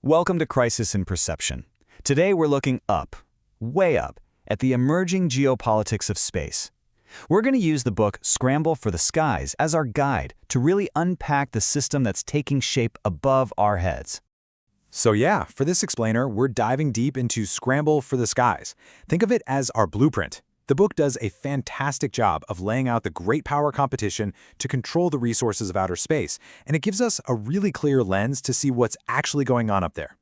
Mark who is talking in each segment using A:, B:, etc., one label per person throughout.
A: Welcome to Crisis in Perception. Today we're looking up, way up, at the emerging geopolitics of space. We're going to use the book Scramble for the Skies as our guide to really unpack the system that's taking shape above our heads.
B: So yeah, for this explainer, we're diving deep into Scramble for the Skies. Think of it as our blueprint. The book does a fantastic job of laying out the great power competition to control the resources of outer space, and it gives us a really clear lens to see what's actually going on up there.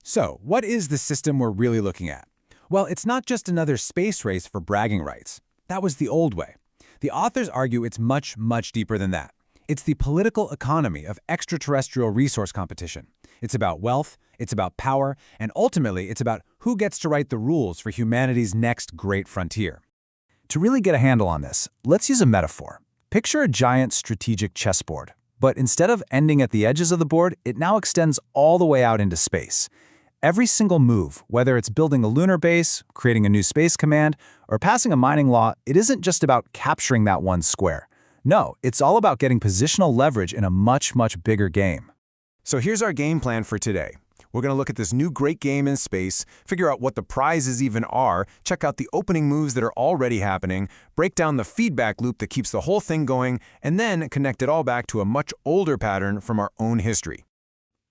B: So, what is the system we're really looking at? Well, it's not just another space race for bragging rights. That was the old way. The authors argue it's much, much deeper than that. It's the political economy of extraterrestrial resource competition. It's about wealth, it's about power, and ultimately it's about who gets to write the rules for humanity's next great frontier. To really get a handle on this, let's use a metaphor. Picture a giant strategic chessboard, but instead of ending at the edges of the board, it now extends all the way out into space. Every single move, whether it's building a lunar base, creating a new space command, or passing a mining law, it isn't just about capturing that one square. No, it's all about getting positional leverage in a much, much bigger game.
C: So here's our game plan for today. We're going to look at this new great game in space, figure out what the prizes even are, check out the opening moves that are already happening, break down the feedback loop that keeps the whole thing going, and then connect it all back to a much older pattern from our own history.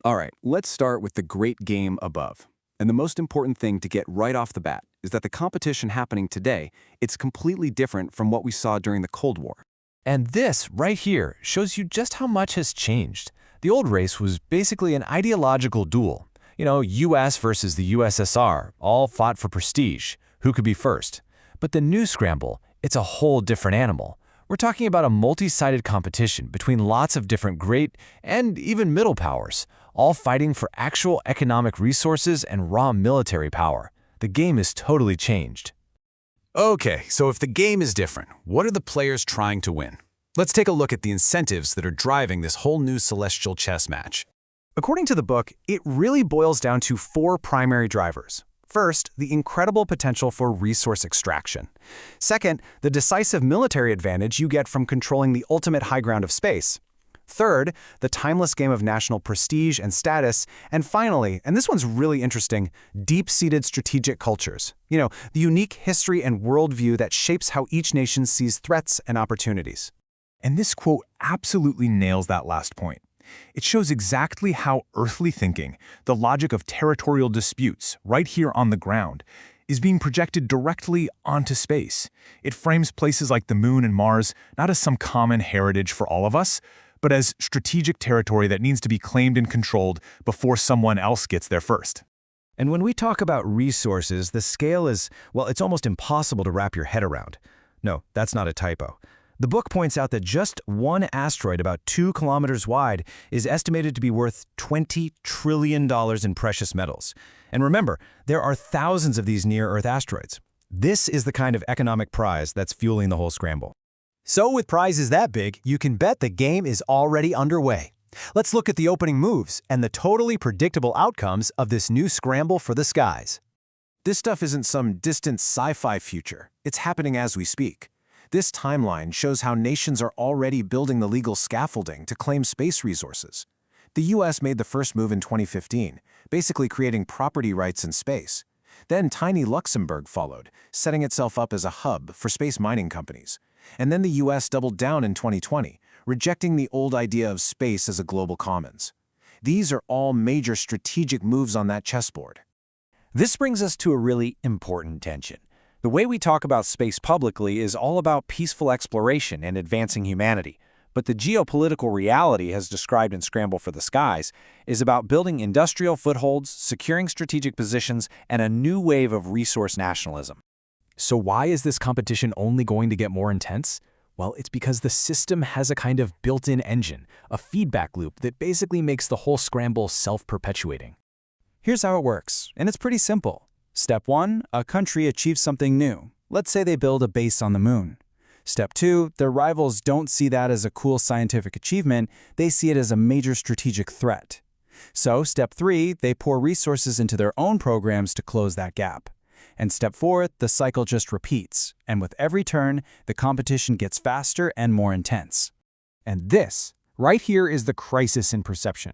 D: All right, let's start with the great game above. And the most important thing to get right off the bat is that the competition happening today, it's completely different from what we saw during the Cold War.
E: And this, right here, shows you just how much has changed. The old race was basically an ideological duel. US versus the USSR, all fought for prestige, who could be first. But the new Scramble, it's a whole different animal. We're talking about a multi-sided competition between lots of different great and even middle powers, all fighting for actual economic resources and raw military power. The game is totally changed.
B: Okay, so if the game is different, what are the players trying to win? Let's take a look at the incentives that are driving this whole new celestial chess match.
F: According to the book, it really boils down to four primary drivers. First, the incredible potential for resource extraction. Second, the decisive military advantage you get from controlling the ultimate high ground of space. Third, the timeless game of national prestige and status. And finally, and this one's really interesting, deep-seated strategic cultures. The unique history and worldview that shapes how each nation sees threats and opportunities.
G: And this quote absolutely nails that last point. It shows exactly how earthly thinking, the logic of territorial disputes right here on the ground, is being projected directly onto space. It frames places like the Moon and Mars not as some common heritage for all of us, but as strategic territory that needs to be claimed and controlled before someone else gets there first.
A: And when we talk about resources, the scale is, well, it's almost impossible to wrap your head around. No, that's not a typo. The book points out that just one asteroid about 2 kilometers wide is estimated to be worth $20 trillion in precious metals. And remember, there are thousands of these near-Earth asteroids. This is the kind of economic prize that's fueling the whole scramble.
H: So with prizes that big, you can bet the game is already underway. Let's look at the opening moves and the totally predictable outcomes of this new Scramble for the Skies.
C: This stuff isn't some distant sci-fi future. It's happening as we speak. This timeline shows how nations are already building the legal scaffolding to claim space resources. The US made the first move in 2015, basically creating property rights in space. Then tiny Luxembourg followed, setting itself up as a hub for space mining companies. And then the US doubled down in 2020, rejecting the old idea of space as a global commons. These are all major strategic moves on that chessboard.
D: This brings us to a really important tension. The way we talk about space publicly is all about peaceful exploration and advancing humanity. But the geopolitical reality, as described in Scramble for the Skies, is about building industrial footholds, securing strategic positions, and a new wave of resource nationalism.
E: So why is this competition only going to get more intense? Well, it's because the system has a kind of built-in engine, a feedback loop that basically makes the whole scramble self-perpetuating.
F: Here's how it works, and it's pretty simple. Step 1, a country achieves something new. Let's say they build a base on the moon. Step 2, their rivals don't see that as a cool scientific achievement, they see it as a major strategic threat. So Step 3, they pour resources into their own programs to close that gap. And Step 4, the cycle just repeats, and with every turn, the competition gets faster and more intense. And this, right here, is the crisis in perception.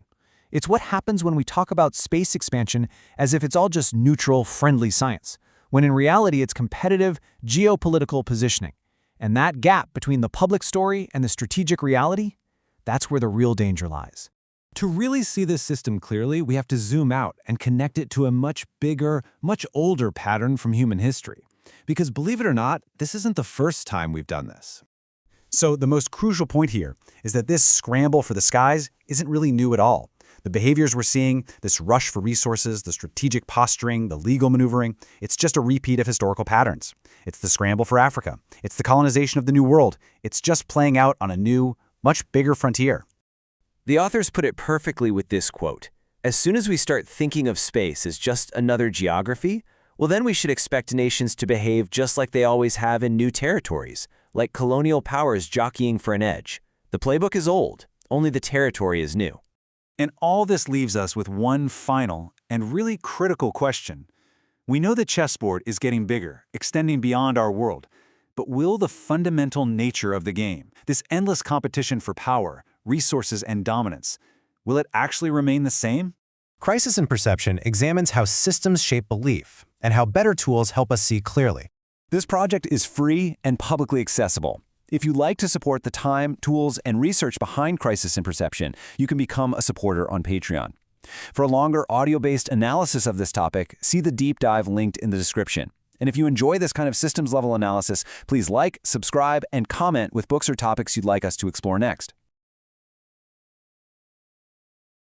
F: It's what happens when we talk about space expansion as if it's all just neutral, friendly science, when in reality it's competitive, geopolitical positioning. And that gap between the public story and the strategic reality, that's where the real danger lies. To really see this system clearly, we have to zoom out and connect it to a much bigger, much older pattern from human history. Because believe it or not, this isn't the first time we've done this. So the most crucial point here is that this scramble for the skies isn't really new at all. The behaviors we're seeing, this rush for resources, the strategic posturing, the legal maneuvering, it's just a repeat of historical patterns. It's the scramble for Africa. It's the colonization of the New World. It's just playing out on a new, much bigger frontier.
D: The authors put it perfectly with this quote. As soon as we start thinking of space as just another geography, well then we should expect nations to behave just like they always have in new territories, like colonial powers jockeying for an edge. The playbook is old, only the territory is new.
B: And all this leaves us with one final and really critical question. We know the chessboard is getting bigger, extending beyond our world. But will the fundamental nature of the game, this endless competition for power, resources, and dominance, will it actually remain the same?
A: Crisis in Perception examines how systems shape belief and how better tools help us see clearly.
F: This project is free and publicly accessible. If you'd like to support the time, tools, and research behind Crisis in Perception, you can become a supporter on Patreon. For a longer audio-based analysis of this topic, see the deep dive linked in the description. And if you enjoy this kind of systems-level analysis, please like, subscribe, and comment with books or topics you'd like us to explore next.